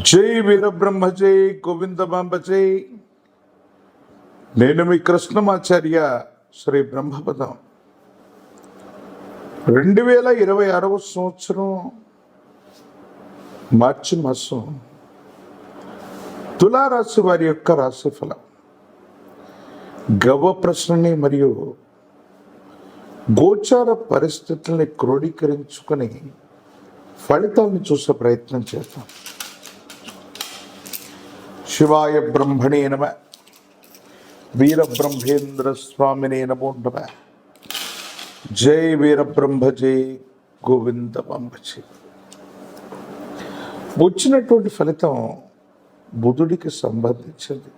జై వీరబ్రహ్మ జై గోవిందమాంబ జై. నేను మీ కృష్ణమాచార్య శ్రీ బ్రహ్మపదం. 2026 సంవత్సరం మార్చి మాసం తులారాశి వారి యొక్క రాశిఫలం గవ్వ ప్రశ్నని మరియు గోచార పరిస్థితుల్ని క్రోడీకరించుకొని ఫలితాలను చూసే ప్రయత్నం చేద్దాం. శివాయ బ్రహ్మణే నమ. వీరబ్రహ్మేంద్ర స్వామినే నమో నమ. జై వీరబ్రహ్మ జై గోవిందమాంబ జై. వచ్చినటువంటి ఫలితం బుధుడికి సంబంధించింది.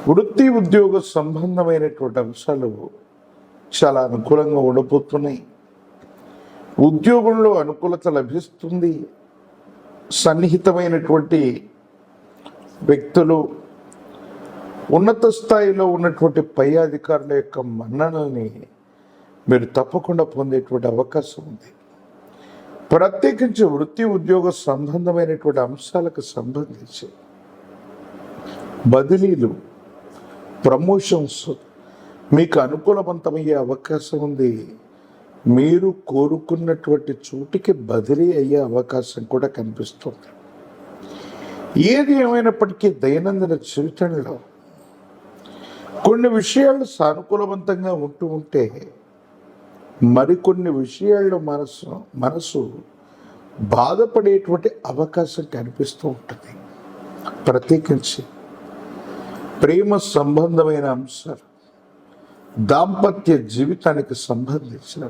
వృత్తి ఉద్యోగ సంబంధమైనటువంటి అంశాలు చాలా అనుకూలంగా ఉండబోతున్నాయి. ఉద్యోగంలో అనుకూలత లభిస్తుంది. సన్నిహితమైనటువంటి వ్యక్తులు, ఉన్నత స్థాయిలో ఉన్నటువంటి పై అధికారుల యొక్క మన్ననల్ని మీరు తప్పకుండా పొందేటువంటి అవకాశం ఉంది. ప్రత్యేకించి వృత్తి ఉద్యోగ సంబంధమైనటువంటి అంశాలకు సంబంధించి బదిలీలు, ప్రమోషన్స్ మీకు అనుకూలవంతమయ్యే అవకాశం ఉంది. మీరు కోరుకున్నటువంటి చోటికి బదిలీ అయ్యే అవకాశం కూడా కనిపిస్తుంది. ఏది ఏమైనప్పటికీ దైనందిన జీవితంలో కొన్ని విషయాలు సానుకూలవంతంగా ఉంటే మరికొన్ని విషయాల్లో మనసు బాధపడేటువంటి అవకాశం కనిపిస్తూ ఉంటుంది. ప్రత్యేకించి ప్రేమ సంబంధమైన అంశాలు, దాంపత్య జీవితానికి సంబంధించిన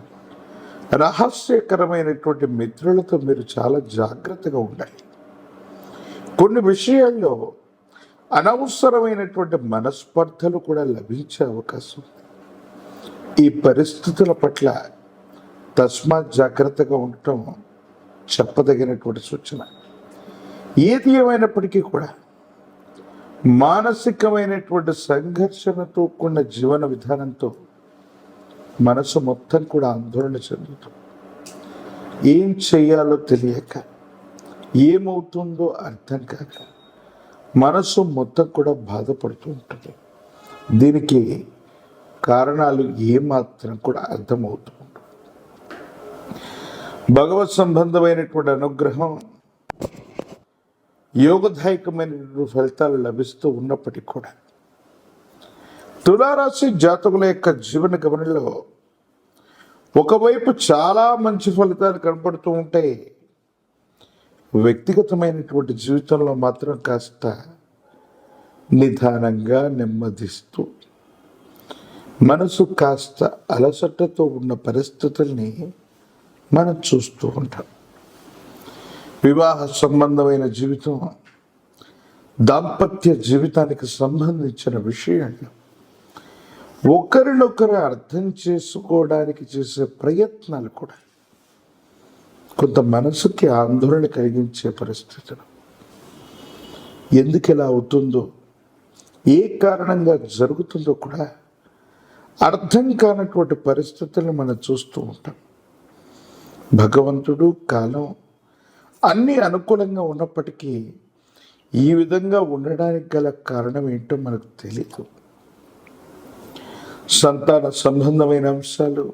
రహస్యకరమైనటువంటి మిత్రులతో మీరు చాలా జాగ్రత్తగా ఉండాలి. కొన్ని విషయాల్లో అనవసరమైనటువంటి మనస్పర్ధలు కూడా లభించే అవకాశం ఉంది. ఈ పరిస్థితుల పట్ల తస్మాత్ జాగ్రత్తగా ఉండటం చెప్పదగినటువంటి సూచన. ఏది ఏమైనప్పటికీ కూడా మానసికమైనటువంటి సంఘర్షణతో కూడిన జీవన విధానంతో మనసు మొత్తం కూడా ఆందోళన చెందుతుంది. ఏం చేయాలో తెలియక, ఏమవుతుందో అర్థం కాక మనసు మొత్తం కూడా బాధపడుతూ ఉంటుంది. దీనికి కారణాలు ఏమాత్రం కూడా అర్థమవుతూ ఉంటుంది. భగవత్ సంబంధమైనటువంటి అనుగ్రహం, యోగదాయకమైనటువంటి ఫలితాలు లభిస్తూ ఉన్నప్పటికీ కూడా తులారాశి జాతకుల యొక్క జీవన గమనంలో ఒకవైపు చాలా మంచి ఫలితాలు కనపడుతూ ఉంటాయి. వ్యక్తిగతమైనటువంటి జీవితంలో మాత్రం కాస్త నిదానంగా నెమ్మదిస్తూ మనసు కాస్త అలసటతో ఉన్న పరిస్థితుల్ని మనం చూస్తూ ఉంటాం. వివాహ సంబంధమైన జీవితం, దాంపత్య జీవితానికి సంబంధించిన విషయాలు ఒకరినొకరు అర్థం చేసుకోవడానికి చేసే ప్రయత్నాలు కూడా కొంత మనసుకి ఆందోళన కలిగించే పరిస్థితులు. ఎందుకు ఇలా అవుతుందో, ఏ కారణంగా జరుగుతుందో కూడా అర్థం కానటువంటి పరిస్థితులను మనం చూస్తూ ఉంటాం. భగవంతుడు, కాలం అన్నీ అనుకూలంగా ఉన్నప్పటికీ ఈ విధంగా ఉండడానికి గల కారణం ఏంటో మనకు తెలియదు. సంతాన సంబంధమైన అంశాలు,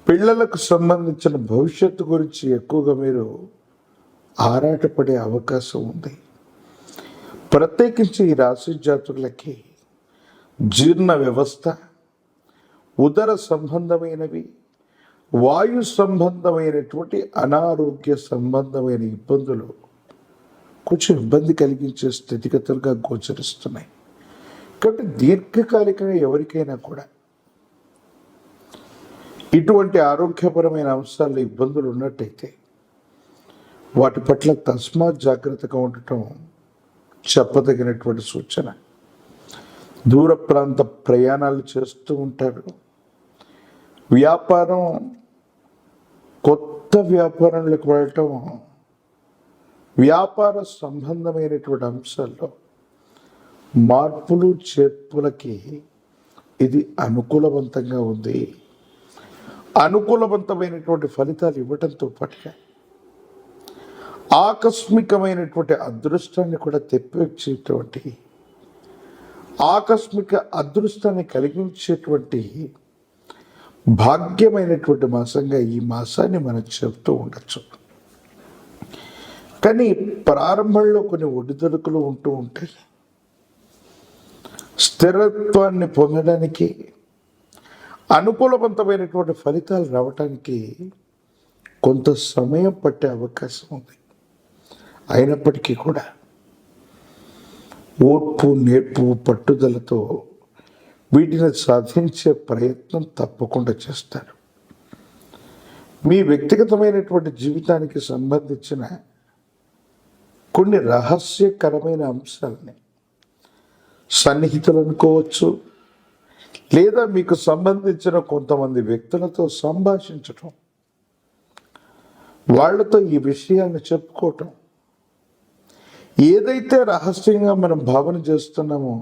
పిల్లలకు సంబంధించిన భవిష్యత్తు గురించి ఎక్కువగా మీరు ఆరాటపడే అవకాశం ఉంది. ప్రత్యేకించి ఈ రాశి జాతకులకి జీర్ణ వ్యవస్థ, ఉదర సంబంధమైనవి, వాయు సంబంధమైనటువంటి అనారోగ్య సంబంధమైన ఇబ్బందులు కొంచెం ఇబ్బంది కలిగించే స్థితిగతులుగా గోచరిస్తున్నాయి. కాబట్టి దీర్ఘకాలికంగా ఎవరికైనా కూడా ఇటువంటి ఆరోగ్యపరమైన అంశాల్లో ఇబ్బందులు ఉన్నట్టయితే వాటి పట్ల తస్మాత్ జాగ్రత్తగా ఉండటం చెప్పదగినటువంటి సూచన. దూర ప్రాంత ప్రయాణాలు చేస్తూ ఉంటారు. వ్యాపారం, కొత్త వ్యాపారంలోకి వెళ్ళటం, వ్యాపార సంబంధమైనటువంటి అంశాల్లో మార్పులు చేర్పులకి ఇది అనుకూలవంతంగా ఉంది. అనుకూలవంతమైనటువంటి ఫలితాలు ఇవ్వడంతో పాటుగా ఆకస్మికమైనటువంటి అదృష్టాన్ని కూడా తెప్పించేటువంటి, ఆకస్మిక అదృష్టాన్ని కలిగించేటువంటి భాగ్యమైనటువంటి మాసంగా ఈ మాసాన్ని మనం చెప్తూ ఉండొచ్చు. కానీ ప్రారంభంలో కొన్ని ఒడిదుడుకులు ఉంటూ ఉంటాయి. స్థిరత్వాన్ని పొందడానికి, అనుకూలవంతమైనటువంటి ఫలితాలు రావడానికి కొంత సమయం పట్టే అవకాశం ఉంది. అయినప్పటికీ కూడా ఓర్పు, నేర్పు, పట్టుదలతో వీటిని సాధించే ప్రయత్నం తప్పకుండా చేస్తారు. మీ వ్యక్తిగతమైనటువంటి జీవితానికి సంబంధించిన కొన్ని రహస్యకరమైన అంశాలని సన్నిహితులు అనుకోవచ్చు, లేదా మీకు సంబంధించిన కొంతమంది వ్యక్తులతో సంభాషించటం, వాళ్ళతో ఈ విషయాన్ని చెప్పుకోవటం, ఏదైతే రహస్యంగా మనం భావన చేస్తున్నామో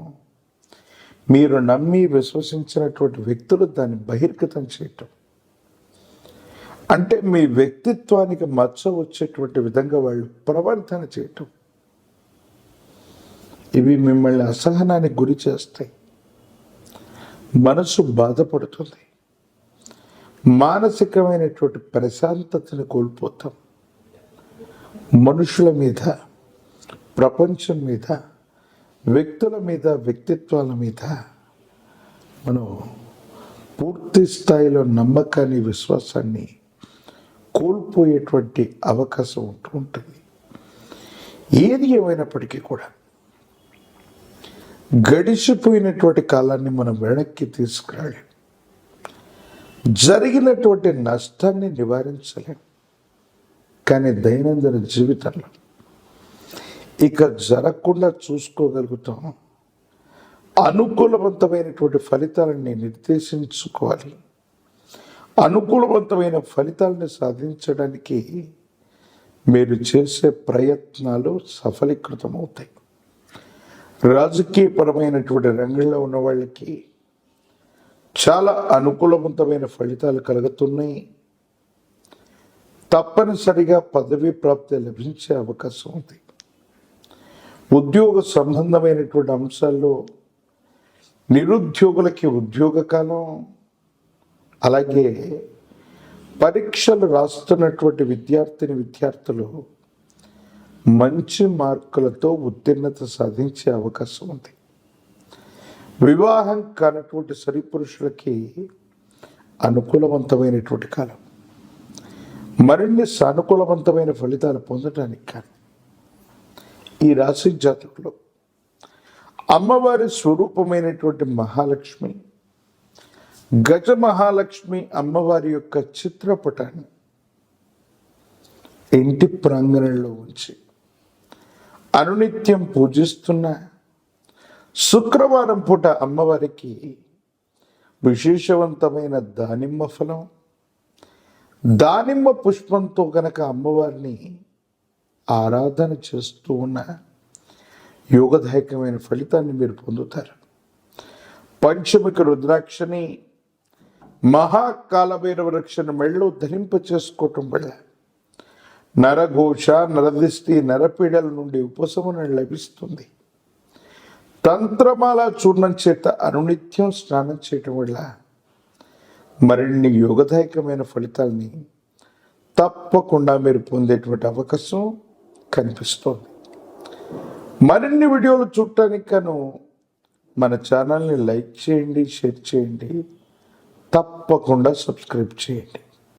మీరు నమ్మి విశ్వసించినటువంటి వ్యక్తులు దాన్ని బహిర్గతం చేయటం, అంటే మీ వ్యక్తిత్వానికి మచ్చ వచ్చేటువంటి విధంగా వాళ్ళు ప్రవర్తన చేయటం, ఇవి మిమ్మల్ని అసహనానికి గురి చేస్తాయి. మనసు బాధపడుతుంది, మానసికమైనటువంటి ప్రశాంతతను కోల్పోతాం. మనుషుల మీద, ప్రపంచం మీద, వ్యక్తుల మీద, వ్యక్తిత్వాల మీద మనం పూర్తి స్థాయిలో నమ్మకాన్ని, విశ్వాసాన్ని కోల్పోయేటువంటి అవకాశం ఉంటూ ఉంటుంది. ఏది ఏమైనప్పటికీ కూడా గడిచిపోయినటువంటి కాలాన్ని మనం వెనక్కి తీసుకురాలేం, జరిగినటువంటి నష్టాన్ని నివారించలేం. కానీ దైనందిన జీవితంలో ఇక జరగకుండా చూసుకోగలుగుతాం. అనుకూలవంతమైనటువంటి ఫలితాలని నిర్దేశించుకోవాలి. అనుకూలవంతమైన ఫలితాలను సాధించడానికి మీరు చేసే ప్రయత్నాలు సఫలీకృతమవుతాయి. రాజకీయపరమైనటువంటి రంగంలో ఉన్న వాళ్ళకి చాలా అనుకూలవంతమైన ఫలితాలు కలుగుతున్నాయి. తప్పనిసరిగా పదవీ ప్రాప్తి లభించే అవకాశం ఉంది. ఉద్యోగ సంబంధమైనటువంటి అంశాల్లో నిరుద్యోగులకి ఉద్యోగ కాలం, అలాగే పరీక్షలు రాస్తున్నటువంటి విద్యార్థులు మంచి మార్కులతో ఉత్తీర్ణత సాధించే అవకాశం ఉంది. వివాహం కానటువంటి స్త్రీ పురుషులకి అనుకూలవంతమైనటువంటి కాలం. మరిన్ని సానుకూలవంతమైన ఫలితాలు పొందడానికి కానీ ఈ రాశి జాతకులు అమ్మవారి స్వరూపమైనటువంటి మహాలక్ష్మి, గజ మహాలక్ష్మి అమ్మవారి యొక్క చిత్రపటాన్ని ఇంటి ప్రాంగణంలో ఉంచి అనునిత్యం పూజిస్తున్న శుక్రవారం పూట అమ్మవారికి విశేషవంతమైన దానిమ్మ ఫలం, దానిమ్మ పుష్పంతో గనక అమ్మవారిని ఆరాధన చేస్తూ ఉన్న యోగదాయకమైన ఫలితాన్ని మీరు పొందుతారు. పంచమిక రుద్రాక్షని, మహాకాలభైరవ రక్షణ మెళ్ళలో ధరింప చేసుకోవటం వల్ల నరఘోష, నరదిష్టి, నరపీడల నుండి ఉపశమనం లభిస్తుంది. తంత్రమాల చూర్ణం చేత అనునిత్యం స్నానం చేయటం వల్ల మరిన్ని యోగదాయకమైన ఫలితాలని తప్పకుండా మీరు పొందేటువంటి అవకాశం కనిపిస్తోంది. మరిన్ని వీడియోలు చూడటానికి గాను మన ఛానల్ని లైక్ చేయండి, షేర్ చేయండి, తప్పకుండా సబ్స్క్రైబ్ చేయండి.